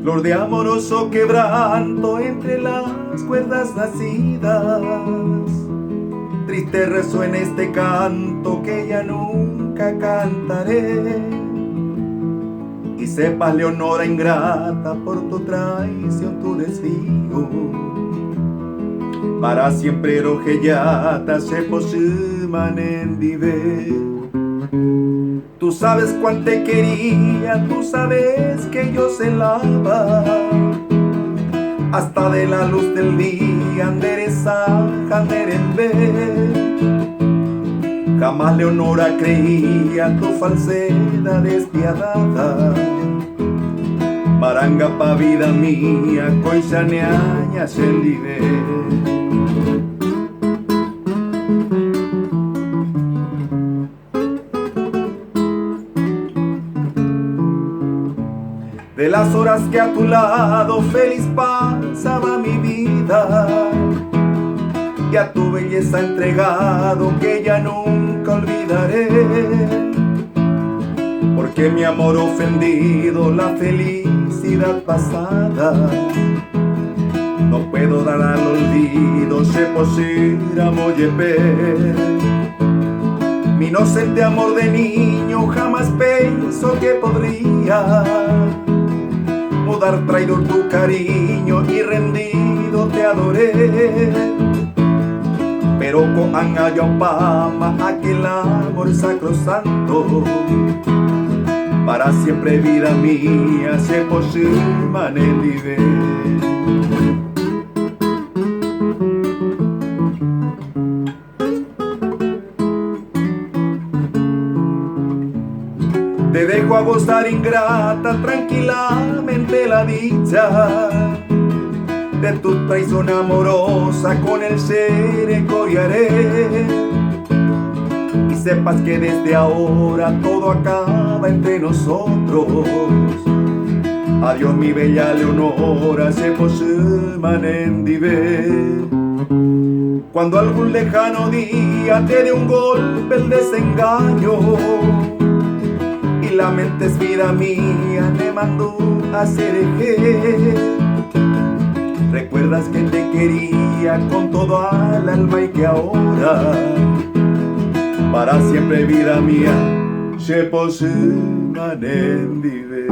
flor de amoroso quebranto entre las cuerdas nacidas. Triste resuena este canto que ya nunca cantaré. Y sepas, Leonora ingrata, por tu traición, tu desvío, para siempre rogellata se posiman vive. Tú sabes cuánto te quería, tú sabes que yo celaba, hasta de la luz del día endereza en ver. Jamás, Leonora, creía tu falsedad despiadada. Maranga pa' vida mía, coisaneaña sendive. De las horas que a tu lado feliz pasaba mi vida, y a tu belleza entregado que ya nunca olvidaré. Porque mi amor ofendido la felicidad pasada no puedo dar al olvido, se posira moyeper. Mi inocente amor de niño jamás pensó que podría mudar traidor tu cariño y rendido te adoré. Pero con Angaya Pama aquel amor sacrosanto, para siempre vida mía se posiman en vive. Te dejo a gozar ingrata tranquilamente la dicha de tu traición amorosa, con el ser coriaré. Y sepas que desde ahora todo acaba entre nosotros. Adiós mi bella Leonora, se posiman en vive. Cuando algún lejano día te dé un golpe el desengaño y la mente es vida mía, me mandó a ser eje. Recuerdas que te quería con todo al alma y que ahora para siempre vida mía se posiman en vive.